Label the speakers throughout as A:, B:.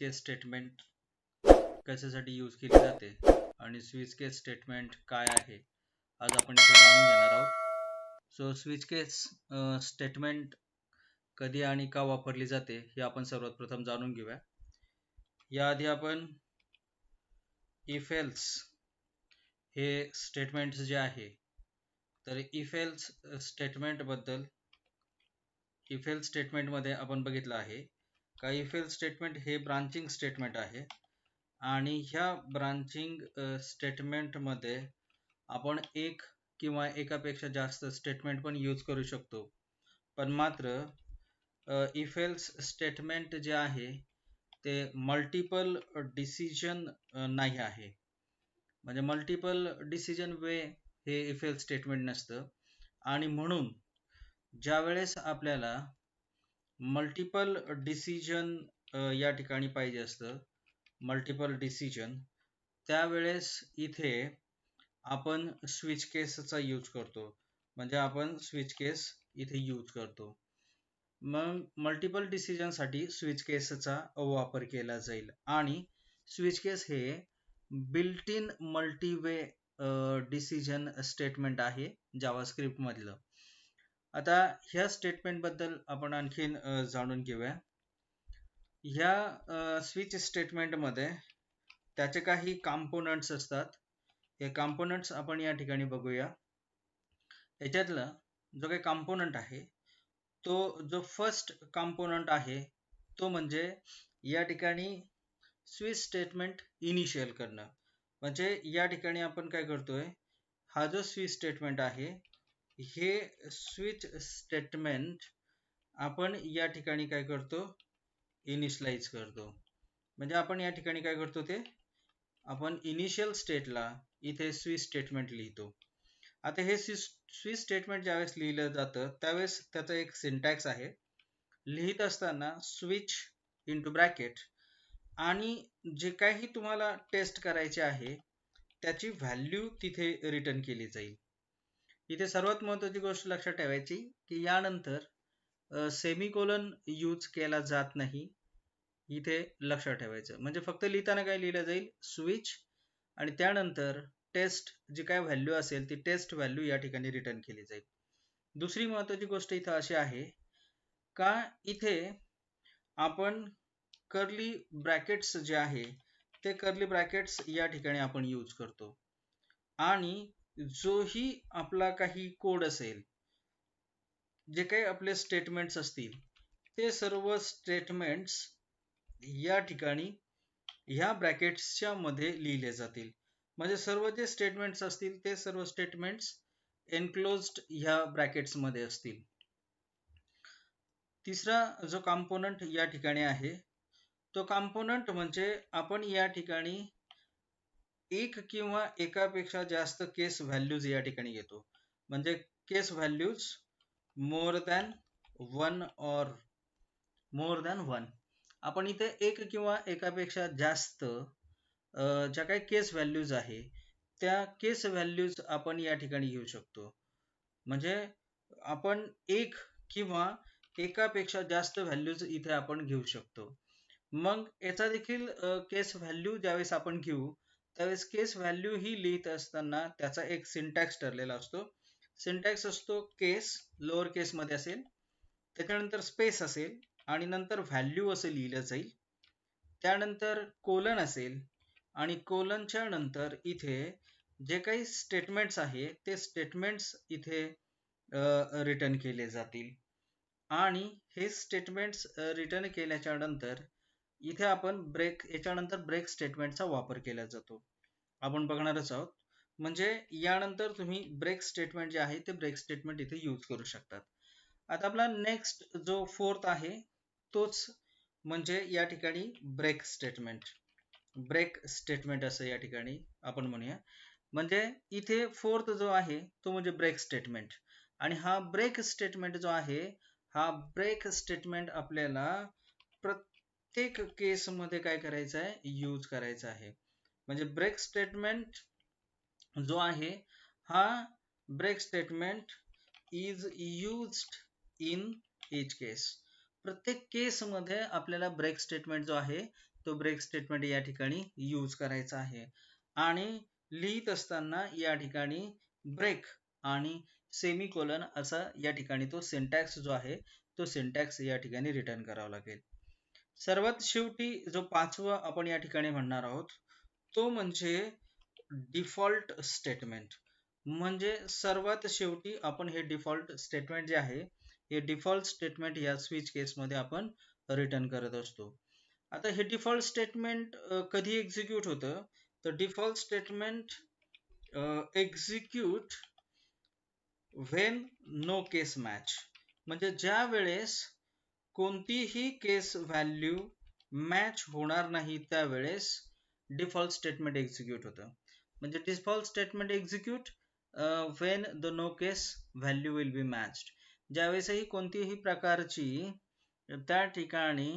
A: केस statement कशासाठी use केली जाते आणि स्विच केस स्टेटमेंट काय आहे आज आपण इथे जाणून घेणार आहोत. सो स्विच केस स्टेटमेंट कधी आणि का वापरली जाते हे आपण सर्वात प्रथम जाणून घेऊया. याआधी आपण इफ एल्स हे स्टेटमेंट जे आहे तर इफ एल्स स्टेटमेंटमध्ये आपण बघितलं आहे का इफ एल्स स्टेटमेंट हे ब्रांचिंग स्टेटमेंट आहे आणि ह्या ब्रांचिंग स्टेटमेंटमध्ये आपण एक किंवा एकापेक्षा जास्त स्टेटमेंट पण यूज करू शकतो. पण मात्र इफ एल्स स्टेटमेंट जे आहे ते मल्टिपल डिसिजन नाही आहे. म्हणजे मल्टिपल डिसिजन वे हे इफ एल्स स्टेटमेंट नसतं आणि म्हणून ज्या वेळेस आपल्याला मल्टिपल डिसिजन या ठिकाणी पाहिजे असतं मल्टिपल डिसिजन त्यावेळेस इथे आपण स्विच केसचा यूज करतो. म्हणजे आपण स्विच केस इथे यूज करतो. मग मल्टिपल डिसिजन साठी स्विच केसचा वापर केला जाईल आणि स्विच केस हे built in multiway decision statement आहे जावास्क्रिप्ट मधलं. आता ह्या स्टेटमेंट बद्दल आपण आणखीन जाणून घेऊया. ह्या स्विच स्टेटमेंट मध्ये त्याचे काही कंपोनेंट्स असतात. हे कंपोनेंट्स आपण या ठिकाणी बघूया. याच्यातला जो काही कंपोनेंट आहे तो जो फर्स्ट कंपोनेंट आहे तो म्हणजे या ठिकाणी स्विच स्टेटमेंट इनिशियल करणं. म्हणजे या ठिकाणी आपण काय करतोय हा जो स्विच स्टेटमेंट आहे हे स्विच स्टेटमेंट आपण या ठिकाणी काय करतो इनिशियलाइज करतो. म्हणजे आपण या ठिकाणी काय करतो ते आपण इनिशियल स्टेटला इथे स्विच स्टेटमेंट लिहितो. आता हे स्विच स्टेटमेंट ज्यावेळेस लिहिलं जातं त्यावेळेस त्याचा एक सिंटॅक्स आहे. लिहित असताना स्विच इंटू ब्रॅकेट आणि जे काही तुम्हाला टेस्ट करायचे आहे त्याची व्हॅल्यू तिथे रिटर्न केली जाईल. इथे सर्वात महत्त्वाची गोष्ट लक्षात ठेवायची की यानंतर सेमीकोलन यूज केला जात नाही. इथे लक्षात ठेवायचं. म्हणजे फक्त लिहिताना काय लिहिलं जाईल स्विच आणि त्यानंतर टेस्ट जी काय व्हॅल्यू असेल ती टेस्ट व्हॅल्यू या ठिकाणी रिटर्न केली जाईल. दुसरी महत्त्वाची गोष्ट इथं अशी आहे का इथे आपण कर्ली ब्रॅकेट्स जे आहे ते कर्ली ब्रॅकेट्स या ठिकाणी आपण यूज करतो आणि जोही आपला काही कोड असेल जे काही आपले स्टेटमेंट्स असतील ते सर्व स्टेटमेंट्स या ठिकाणी ह्या ब्रॅकेट्सच्या मध्ये लिहिले जातील. म्हणजे सर्व जे स्टेटमेंट्स असतील ते सर्व स्टेटमेंट्स एनक्लोज्ड ह्या ब्रॅकेट्स मध्ये असतील. तिसरा जो कंपोनेंट या ठिकाणी आहे तो कंपोनेंट म्हणजे आपण या ठिकाणी एक किंवा एकापेक्षा जास्त केस व्हॅल्यूज या ठिकाणी घेतो. म्हणजे केस व्हॅल्यूज मोर दॅन वन आपण इथे एक किंवा एकापेक्षा जास्त ज्या काही केस व्हॅल्यूज आहे त्या केस व्हॅल्यूज आपण या ठिकाणी घेऊ शकतो. म्हणजे आपण एक किंवा एकापेक्षा जास्त व्हॅल्यूज इथे आपण घेऊ शकतो. मग याचा देखील केस व्हॅल्यू ज्यावेळेस आपण घेऊ त्यावेळेस केस व्हॅल्यू ही लिहित असताना त्याचा एक सिंटॅक्स ठरलेला असतो. सिंटॅक्स असतो केस लोअर केस मध्ये असेल त्याच्यानंतर स्पेस असेल आणि नंतर व्हॅल्यू असं लिहिलं जाईल. त्यानंतर कोलन असेल आणि कोलनच्या नंतर इथे जे काही स्टेटमेंट्स आहे ते स्टेटमेंट्स इथे रिटर्न केले जातील आणि हे स्टेटमेंट्स रिटर्न केल्याच्या नंतर इथे आपण याच्यानंतर ब्रेक स्टेटमेंटचा वापर केला जातो. आपण बघणारच आहोत. म्हणजे यानंतर तुम्ही ब्रेक स्टेटमेंट जे आहे ते ब्रेक स्टेटमेंट इथे यूज करू शकतात. आता आपला नेक्स्ट जो फोर्थ आहे तोच म्हणजे या ठिकाणी ब्रेक स्टेटमेंट असं या ठिकाणी आपण म्हणूया. म्हणजे इथे फोर्थ जो आहे तो म्हणजे ब्रेक स्टेटमेंट आणि हा ब्रेक स्टेटमेंट जो आहे हा ब्रेक स्टेटमेंट आपल्याला प्रत्येक केस मध्ये काय करायचं आहे यूज करायचा आहे. म्हणजे ब्रेक स्टेटमेंट जो आहे हा break statement is used in each case. प्रत्येक केस मध्ये आपल्याला ब्रेक स्टेटमेंट जो आहे तो ब्रेक स्टेटमेंट या ठिकाणी यूज करायचा आहे. आणि लिहित असताना या ठिकाणी ब्रेक आणि सेमिकोलन असा या ठिकाणी तो सिंटॅक्स जो आहे तो सिंटॅक्स या ठिकाणी रिटर्न करावा लागेल. सर्वात शेवटी जो पाचवा आपण या ठिकाणी म्हणणार आहोत तो म्हणजे डिफॉल्ट स्टेटमेंट. म्हणजे सर्वात शेवटी आपण हे डिफॉल्ट स्टेटमेंट जे आहे हे डिफॉल्ट स्टेटमेंट या स्विच केसमध्ये आपण रिटर्न करत असतो. आता हे डिफॉल्ट स्टेटमेंट कधी एक्झिक्यूट होतं, तर default statement execute when no case match. म्हणजे ज्या वेळेस कोणतीही केस व्हॅल्यू मॅच होणार नाही त्यावेळेस डिफॉल्ट स्टेटमेंट एक्झिक्यूट होतं. म्हणजे default statement execute when the no case value will be matched. ज्यावेळेसही कोणतीही प्रकारची त्या ठिकाणी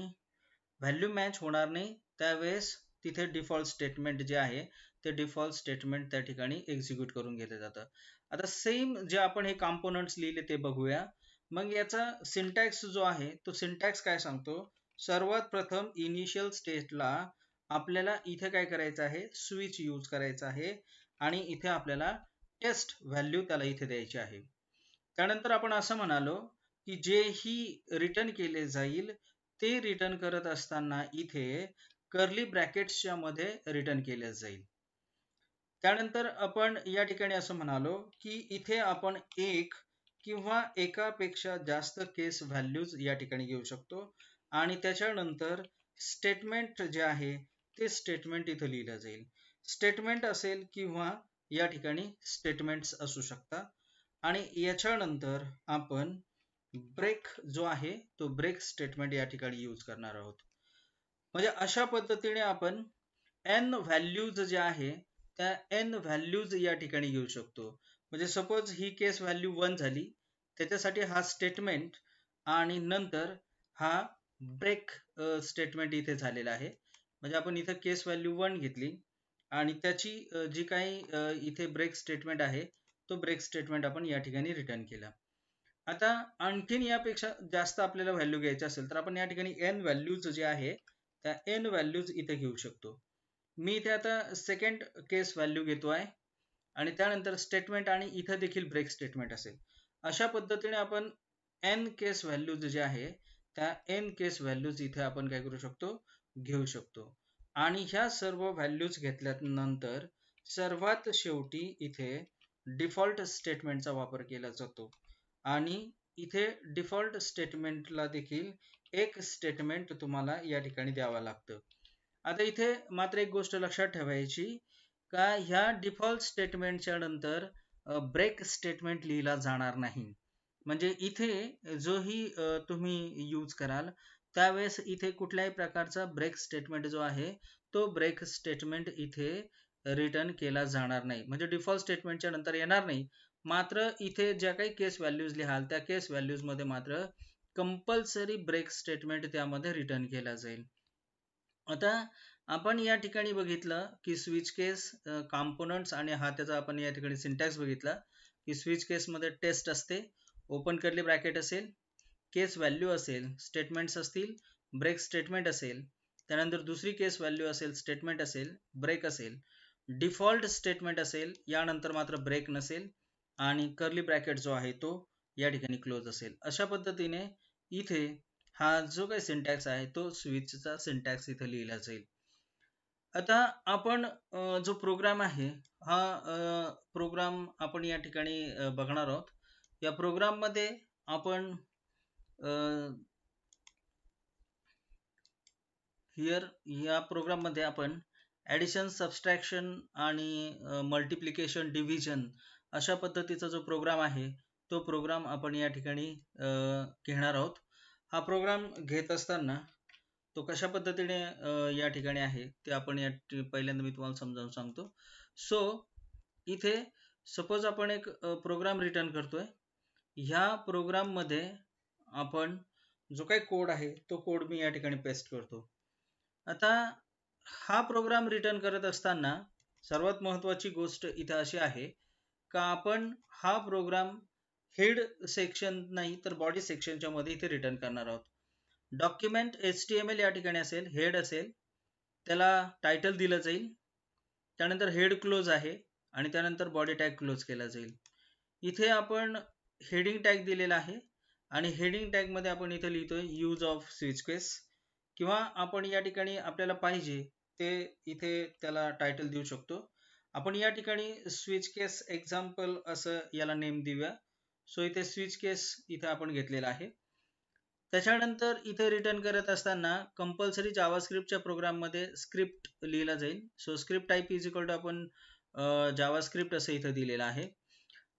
A: व्हॅल्यू मॅच होणार नाही त्यावेळेस तिथे डिफॉल्ट स्टेटमेंट जे आहे ते डिफॉल्ट स्टेटमेंट त्या ठिकाणी एक्झिक्यूट करून घेतलं जातं. आता सेम जे आपण हे कॉम्पोनंट्स लिहिले ते बघूया. मग याचा सिंटॅक्स जो आहे तो सिंटॅक्स काय सांगतो, सर्वात प्रथम इनिशियल स्टेटला आपल्याला इथे काय करायचं आहे, स्विच यूज करायचं आहे आणि इथे आपल्याला टेस्ट व्हॅल्यू त्याला इथे द्यायची आहे. त्यानंतर आपण असं म्हणालो की जेही रिटर्न केले जाईल ते रिटर्न करत असताना इथे कर्ली ब्रॅकेट्सच्या मध्ये रिटर्न केले जाईल. त्यानंतर आपण या ठिकाणी असं म्हणालो की इथे आपण एक किंवा एकापेक्षा जास्त केस व्हॅल्यूज या ठिकाणी घेऊ शकतो आणि त्याच्यानंतर स्टेटमेंट जे आहे ते स्टेटमेंट इथे लिहिलं जाईल. स्टेटमेंट असेल किंवा या ठिकाणी स्टेटमेंट्स असू शकतात. आणि याच्यानंतर आपण ब्रेक जो आहे तो ब्रेक स्टेटमेंट या ठिकाणी यूज करणार आहोत. म्हणजे अशा पद्धतीने आपण n व्हॅल्यूज जे आहे त्या n व्हॅल्यूज या ठिकाणी घेऊ शकतो. म्हणजे सपोज ही केस व्हॅल्यू 1 झाली त्याच्यासाठी हा स्टेटमेंट आणि नंतर हा ब्रेक स्टेटमेंट इथे झालेला आहे. म्हणजे आपण इथे केस व्हॅल्यू 1 घेतली आणि त्याची जी काही इथे ब्रेक स्टेटमेंट आहे तो ब्रेक स्टेटमेंट आपण या ठिकाणी रिटर्न केला. आता आणखीन यापेक्षा जास्त आपल्याला व्हॅल्यू घ्यायची असेल तर आपण या ठिकाणी n व्हॅल्यूज जे आहे त्या n व्हॅल्यूज इथे घेऊ शकतो. मी इथे आता सेकंड केस व्हॅल्यू घेतो आहे आणि त्यानंतर स्टेटमेंट आणि इथे देखील ब्रेक स्टेटमेंट असेल. अशा पद्धतीने आपण n केस व्हॅल्यूज जे आहे त्या n केस व्हॅल्यूज इथे आपण काय करू शकतो, घेऊ शकतो. आणि ह्या सर्व व्हॅल्यूज घेतल्यानंतर सर्वात शेवटी इथे डिफॉल्ट स्टेटमेंटचा वापर केला जातो आणि इथे डिफॉल्ट स्टेटमेंटला देखील एक स्टेटमेंट तुम्हाला या ठिकाणी द्यावा लागतं. आता इथे मात्र एक गोष्ट लक्षात ठेवायची का ह्या डिफॉल्ट स्टेटमेंटच्या नंतर ब्रेक स्टेटमेंट लिहिला जाणार नाही. म्हणजे इथे जोही तुम्ही यूज कराल त्यावेळेस इथे कुठल्याही प्रकारचा ब्रेक स्टेटमेंट जो आहे तो ब्रेक स्टेटमेंट इथे रिटर्न केला जाणार नाही. म्हणजे डिफॉल्ट स्टेटमेंटच्या नंतर येणार नाही. मात्र इथे ज्या काही केस व्हॅल्यूज लिहाल त्या केस व्हॅल्यूज मध्ये मात्र कंपल्सरी ब्रेक स्टेटमेंट त्यामध्ये रिटर्न केला जाईल. आता आपण या ठिकाणी बघितलं की स्विच केस कॉम्पोनंट्स आणि हा त्याचा आपण या ठिकाणी सिंटॅक्स बघितला की स्विच केस मध्ये टेस्ट असते, ओपन कर्ली ब्रॅकेट असेल, केस व्हॅल्यू असेल, स्टेटमेंट्स असतील, ब्रेक स्टेटमेंट असेल, त्यानंतर दुसरी केस व्हॅल्यू असेल, स्टेटमेंट असेल, ब्रेक असेल, डिफॉल्ट स्टेटमेंट असेल, यानंतर मात्र ब्रेक नसेल आणि कर्ली ब्रॅकेट जो आहे तो या ठिकाणी क्लोज असेल. अशा पद्धतीने इथे हा जो काही सिंटॅक्स आहे तो स्विचचा सिंटॅक्स इथे लिहिला जाईल. आता आपण जो प्रोग्राम आहे हा प्रोग्राम आपण या ठिकाणी बघणार आहोत. या प्रोग्राम मध्ये आपण या प्रोग्राम मध्ये आपण ॲडिशन, सबस्ट्रॅक्शन आणि मल्टिप्लिकेशन, डिव्हिजन अशा पद्धतीचा जो प्रोग्राम आहे तो प्रोग्राम आपण या ठिकाणी घेणार आहोत. हा प्रोग्राम घेत असताना तो कशा पद्धतीने या ठिकाणी आहे ते आपण पहिल्यांदा मी तुम्हाला समजावून सांगतो. सो इथे सपोज आपण एक प्रोग्राम रिटर्न करतोय. ह्या प्रोग्राम मध्ये आपण जो काही कोड आहे तो कोड मी या ठिकाणी पेस्ट करतो. आता हा प्रोग्राम रिटर्न करत असताना सर्वात महत्त्वाची गोष्ट इथे अशी आहे का आपण हा प्रोग्राम हेड सेक्शन नाही तर बॉडी सेक्शनच्या मध्ये इथे रिटर्न करणार आहोत. डॉक्युमेंट HTML या ठिकाणी असेल, हेड असेल त्याला टायटल दिलं जाईल, त्यानंतर हेड क्लोज आहे आणि त्यानंतर बॉडी टॅग क्लोज केला जाईल. इथे आपण हेडिंग टॅग दिलेला आहे आणि हेडिंग टॅग मध्ये आपण इथे लिहितोय यूज ऑफ स्विच केस, किंवा आपण या ठिकाणी आपल्याला पाहिजे ते इथे त्याला टायटल देऊ शकतो. आपण या ठिकाणी स्विच केस एक्झाम्पल असं याला नेम देऊया. सो इथे स्विच केस इथे आपण घेतलेला आहे. त्याच्यानंतर इथे रिटर्न करत असताना कंपल्सरी जावास्क्रिप्टच्या प्रोग्राममध्ये स्क्रिप्ट लिहिला जाईल. So script type is equal to आपण जावास्क्रिप्ट असं इथं दिलेलं आहे.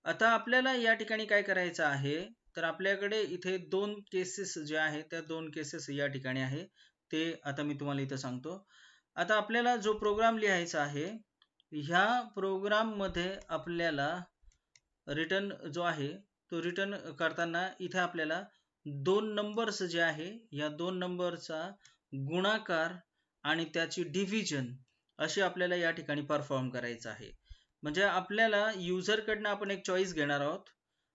A: आता आपल्याला या ठिकाणी काय करायचं आहे, तर आपल्याकडे इथे 2 केसेस जे आहेत त्या 2 केसेस या ठिकाणी आहे. ते आता मी तुम्हाला इथं सांगतो. आता आपल्याला जो प्रोग्राम लिहायचा आहे, ह्या प्रोग्राम मध्ये आपल्याला रिटर्न जो आहे तो रिटर्न करताना इथे आपल्याला 2 नंबर्स जे आहे या 2 नंबरचा गुणाकार आणि त्याची डिव्हिजन अशी आपल्याला या ठिकाणी परफॉर्म करायचं आहे. म्हणजे आपल्याला युजर कडनं आपण एक चॉईस घेणार आहोत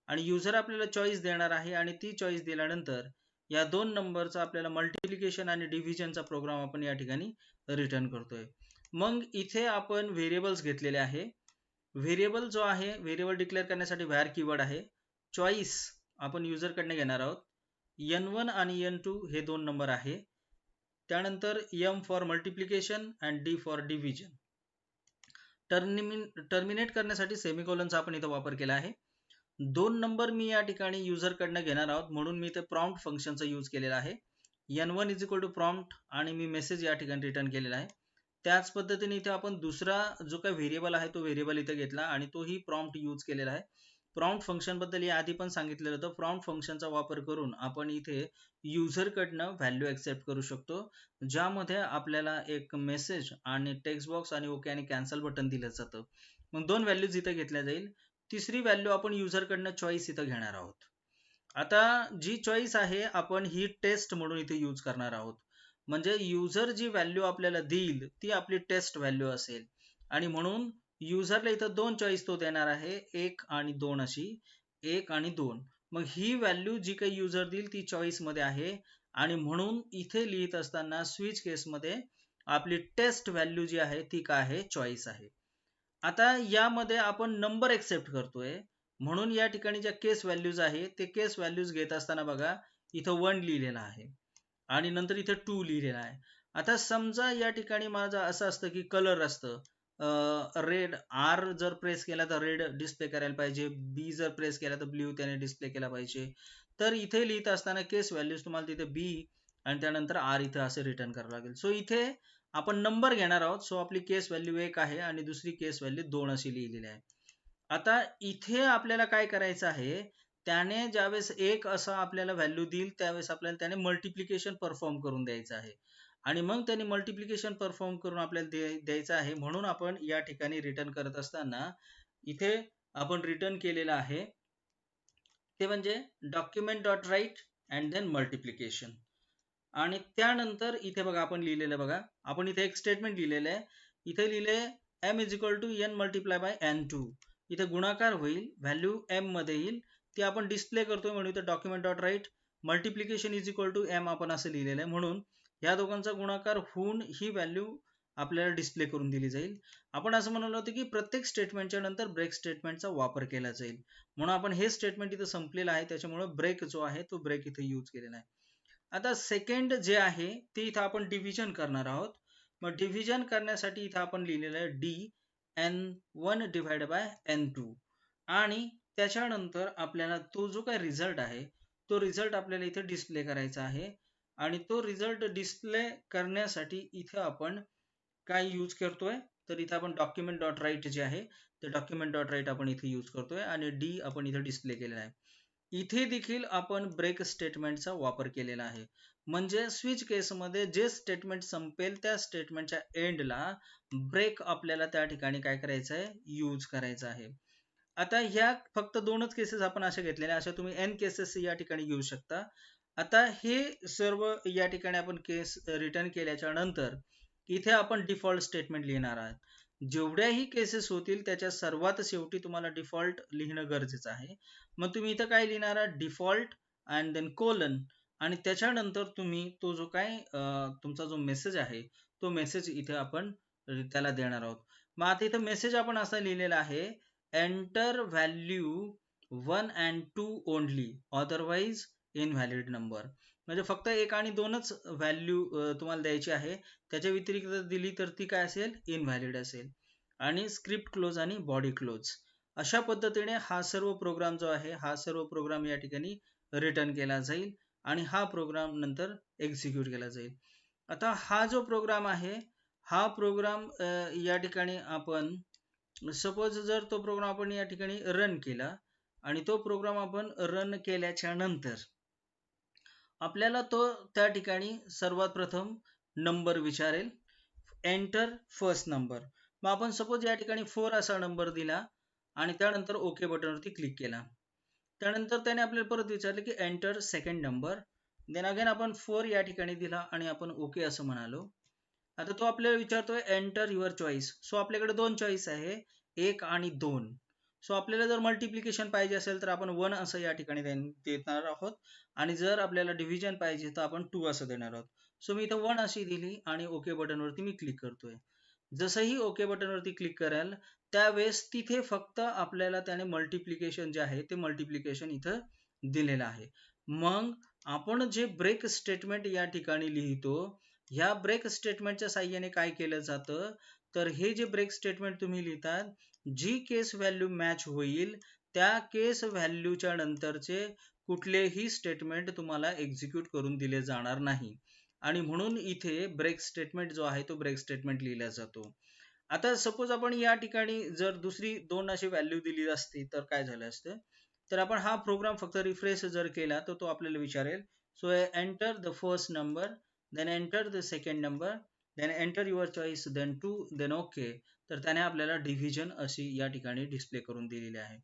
A: आणि युजर आपल्याला चॉईस देणार आहे आणि ती चॉईस दिल्यानंतर या 2 नंबरचा आपल्याला मल्टिप्लिकेशन आणि डिव्हिजनचा प्रोग्राम आपण या ठिकाणी रिटर्न करतोय. मग इथे आपण व्हेरिएबल्स घेतलेले आहे. व्हेरिएबल जो आहे, व्हेरिएबल डिक्लेअर करण्यासाठी व्हेअर कीवर्ड आहे. चॉईस आपण युजर कडनं घेणार आहोत. n1 आणि n2 हे 2 नंबर आहे. त्यानंतर m for multiplication and d for division. Terminate करण्यासाठी सेमिकोलनचा आपण इथं वापर केला आहे. 2 नंबर मी या ठिकाणी युजर कडनं घेणार आहोत म्हणून मी इथे प्रॉम्प्ट फंक्शनचा यूज केलेला आहे. n1 is equal to prompt आणि मी मेसेज या ठिकाणी रिटर्न केलेला आहे. त्याच पद्धतीने इथे आपण दुसरा जो काही व्हेरिएबल आहे तो व्हेरिएबल इथे घेतला आणि तोही प्रॉम्प्ट यूज केलेला आहे. प्रॉम्प्ट फंक्शन बद्दल या आधी पण सांगितलेलं होतं. प्रॉम्प्ट फंक्शनचा वापर करून आपण इथे युजर कडनं व्हॅल्यू एक्सेप्ट करू शकतो, ज्यामध्ये आपल्याला एक मेसेज आणि टेक्स्ट बॉक्स आणि ओके आणि कॅन्सल बटन दिलं जातं. मग 2 व्हॅल्यूज इथे घेतल्या जाईल. तिसरी व्हॅल्यू आपण युजर कडनं चॉईस इथं घेणार आहोत. आता जी चॉईस आहे आपण ही टेस्ट म्हणून इथे यूज करणार आहोत. म्हणजे युजर जी व्हॅल्यू आपल्याला देईल ती आपली टेस्ट व्हॅल्यू असेल आणि म्हणून युजरला इथं 2 चॉईस तो देणार आहे, 1 आणि 2 अशी, 1 आणि 2. मग ही व्हॅल्यू जी काही युजर देईल ती चॉईस मध्ये आहे आणि म्हणून इथे लिहित असताना स्विच केस मध्ये आपली टेस्ट व्हॅल्यू जी आहे ती काय आहे, चॉईस आहे. आता यामध्ये आपण नंबर एक्सेप्ट करतोय म्हणून या ठिकाणी ज्या केस व्हॅल्यूज आहे ते केस व्हॅल्यूज घेत असताना बघा इथं 1 लिहिलेलं आहे आणि नंतर इथे 2 लिहिलेलं आहे. आता समजा या ठिकाणी माझं असं असतं की कलर असतं, रेड, आर जर प्रेस केला तर रेड डिस्प्ले करायला पाहिजे, बी जर प्रेस केला तर ब्ल्यू त्याने डिस्प्ले केला पाहिजे. तर इथे लिहित असताना केस व्हॅल्यूज तुम्हाला तिथे बी आणि त्यानंतर आर इथे असे रिटर्न करावं लागेल. सो इथे आपण नंबर घेणार आहोत. सो आपली केस व्हॅल्यू 1 आहे आणि दुसरी केस व्हॅल्यू 2 अशी लिहिलेली आहे. आता इथे आपल्याला काय करायचं आहे, त्याने ज्यावेळेस 1 असं आपल्याला व्हॅल्यू देईल त्यावेळेस आपल्याला त्याने मल्टिप्लिकेशन परफॉर्म करून द्यायचं आहे आणि मग त्याने मल्टिप्लिकेशन परफॉर्म करून आपल्याला द्यायचं आहे. म्हणून आपण या ठिकाणी रिटर्न करत असताना इथे आपण रिटर्न केलेलं आहे ते म्हणजे document dot write and then multiplication. आणि त्यानंतर इथे बघा आपण लिहिलेलं बघा, आपण इथे एक स्टेटमेंट लिहिलेलं आहे. इथे लिहिले m is equal to n multiply by n2. इथे गुणाकार होईल, व्हॅल्यू m मध्ये येईल, ती आपण डिस्प्ले करतोय म्हणून इथे document dot write multiplication is equal to m आपण असं लिहिलेलं आहे. म्हणून या दोघांचा गुणाकार होऊन ही व्हॅल्यू आपल्याला डिस्प्ले करून दिली जाईल. आपण असं म्हणालो होतं की प्रत्येक स्टेटमेंटच्या नंतर ब्रेक स्टेटमेंटचा वापर केला जाईल म्हणून आपण हे स्टेटमेंट इथं संपलेलं आहे, त्याच्यामुळे ब्रेक जो आहे तो ब्रेक इथे यूज केलेला आहे. आता सेकंड जे आहे ते इथं आपण डिव्हिजन करणार आहोत. मग डिव्हिजन करण्यासाठी इथं आपण लिहिलेलं आहे D n1 divide by n2 आणि त्याच्यानंतर आपल्याला तो जो काही रिझल्ट आहे तो रिझल्ट आपल्याला इथे डिस्प्ले करायचा आहे आणि तो रिझल्ट डिस्प्ले करण्यासाठी इथे आपण काय यूज करतोय, तर इथे आपण डॉक्युमेंट डॉट राईट जे आहे ते डॉक्युमेंट डॉट राईट आपण इथे यूज करतोय आणि डी आपण इथे डिस्प्ले केलेला आहे. इथे देखील आपण ब्रेक स्टेटमेंटचा वापर केलेला आहे. म्हणजे स्विच केसमध्ये जे स्टेटमेंट संपेल त्या स्टेटमेंटच्या एंडला ब्रेक आपल्याला त्या ठिकाणी काय करायचं आहे, यूज करायचं आहे. आता ह्या फक्त 2च केसेस आपण अशा घेतलेल्या, अशा तुम्ही n केसेस या ठिकाणी घेऊ शकता. आता हे सर्व या ठिकाणी आपण केस रिटर्न केल्याच्या नंतर इथे आपण डिफॉल्ट स्टेटमेंट लिहिणार आहात. जेवढ्याही केसेस होतील त्याच्या सर्वात शेवटी तुम्हाला डिफॉल्ट लिहिणं गरजेचं आहे. मग तुम्ही इथं काय लिहिणार आहात, डिफॉल्ट अँड देन कोलन आणि त्याच्यानंतर तुम्ही तो जो काय तुमचा जो मेसेज आहे तो मेसेज इथे आपण त्याला देणार आहोत. मग आता इथं मेसेज आपण असा लिहिलेला आहे, enter value 1 and 2 only otherwise invalid number. म्हणजे फक्त 1 आणि 2च व्हॅल्यू तुम्हाला द्यायची आहे. त्याच्या व्यतिरिक्त दिली तर ती काय असेल, इनव्हॅलिड असेल. आणि स्क्रिप्ट क्लोज आणि बॉडी क्लोज अशा पद्धतीने हा सर्व प्रोग्राम जो आहे, हा सर्व प्रोग्राम या ठिकाणी रिटर्न केला जाईल आणि हा प्रोग्राम नंतर एक्झिक्यूट केला जाईल. आता हा जो प्रोग्राम आहे, हा प्रोग्राम या ठिकाणी आपण सपोज जर तो प्रोग्राम आपण या ठिकाणी रन केला आणि तो प्रोग्राम आपण रन केल्याच्या नंतर आपल्याला तो त्या ठिकाणी सर्वात प्रथम नंबर विचारेल, एंटर फर्स्ट नंबर. मग आपण सपोज या ठिकाणी 4 असा नंबर दिला आणि त्यानंतर ओके बटनवरती क्लिक केला. त्यानंतर त्याने आपल्याला परत विचारले की enter second number. Then again आपण 4 या ठिकाणी दिला आणि आपण ओके असं म्हणालो. आता तो आपल्याला विचारतोय एंटर युअर चॉईस. सो आपल्याकडे 2 चॉईस आहे, 1 आणि 2. सो आपल्याला जर मल्टिप्लिकेशन पाहिजे असेल तर आपण 1 असं या ठिकाणी देणार आहोत आणि जर आपल्याला डिव्हिजन पाहिजे तर आपण 2 असं देणार आहोत. सो मी इथं 1 अशी दिली आणि ओके बटनवरती मी क्लिक करतोय. जसंही ओके बटनवरती क्लिक कराल त्यावेळेस तिथे फक्त आपल्याला त्याने मल्टिप्लिकेशन जे आहे ते मल्टिप्लिकेशन इथं दिलेलं आहे. मग आपण जे ब्रेक स्टेटमेंट या ठिकाणी लिहितो, ह्या ब्रेक स्टेटमेंटच्या साहाय्याने काय केलं जातं, तर हे जे ब्रेक स्टेटमेंट तुम्ही लिहितात, जी केस व्हॅल्यू मॅच होईल त्या केस व्हॅल्यूच्या नंतरचे कुठलेही स्टेटमेंट तुम्हाला एक्झिक्यूट करून दिले जाणार नाही आणि म्हणून इथे ब्रेक स्टेटमेंट जो आहे तो ब्रेक स्टेटमेंट लिहिला जातो. आता सपोज आपण या ठिकाणी जर दुसरी 2 अशी व्हॅल्यू दिली असती तर काय झालं असतं, तर आपण हा प्रोग्राम फक्त रिफ्रेश जर केला तर तो आपल्याला विचारेल, so enter the first number, then enter the second number, then enter your choice, then 2, then okay. तर त्याने आपल्याला डिव्हिजन अशी या ठिकाणी डिस्प्ले करून दिलेली आहे.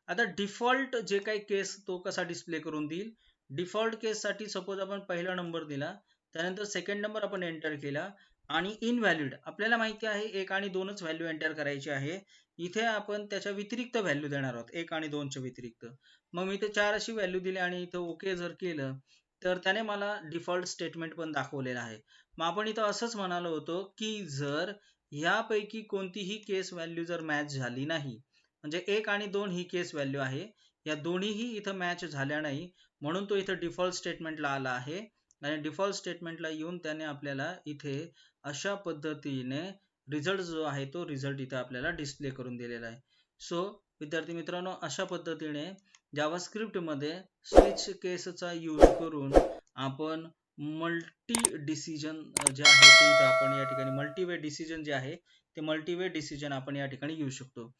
A: आता डिफॉल्ट जे काही केस तो कसा डिस्प्ले करून देईल, डिफॉल्ट केस साठी सपोज आपण पहिला नंबर दिला, त्यानंतर सेकंड नंबर आपण एंटर केला आणि इनव्हॅलिड आपल्याला माहिती आहे 1 आणि 2च व्हॅल्यू एंटर करायची आहे. इथे आपण त्याच्या व्यतिरिक्त व्हॅल्यू देणार आहोत, 1 आणि 2च्या व्यतिरिक्त. मग मी इथे 4 अशी व्हॅल्यू दिली आणि इथं ओके जर केलं तर त्याने मला डिफॉल्ट स्टेटमेंट पण दाखवलेलं आहे. मग आपण इथं असंच म्हणालो होतो की जर यापैकी कोणतीही केस व्हॅल्यू जर मॅच झाली नाही, म्हणजे 1 आणि 2 ही केस व्हॅल्यू आहे, या दोन्हीही इथं मॅच झाल्या नाही म्हणून तो इथं डिफॉल्ट स्टेटमेंटला आला आहे आणि डिफॉल्ट स्टेटमेंटला येऊन त्याने आपल्याला इथे अशा पद्धतीने रिझल्ट जो आहे तो रिझल्ट इथे आपल्याला डिस्प्ले करून दिलेला आहे. सो विद्यार्थी मित्रांनो, अशा पद्धतीने जावास्क्रिप्ट मध्ये स्विच केसचा यूज करून आपण मल्टी डिसिजन जे आहे ते इथे आपण या ठिकाणी मल्टीवे डिसिजन जे आहे ते मल्टीवे डिसिजन आपण या ठिकाणी घेऊ शकतो.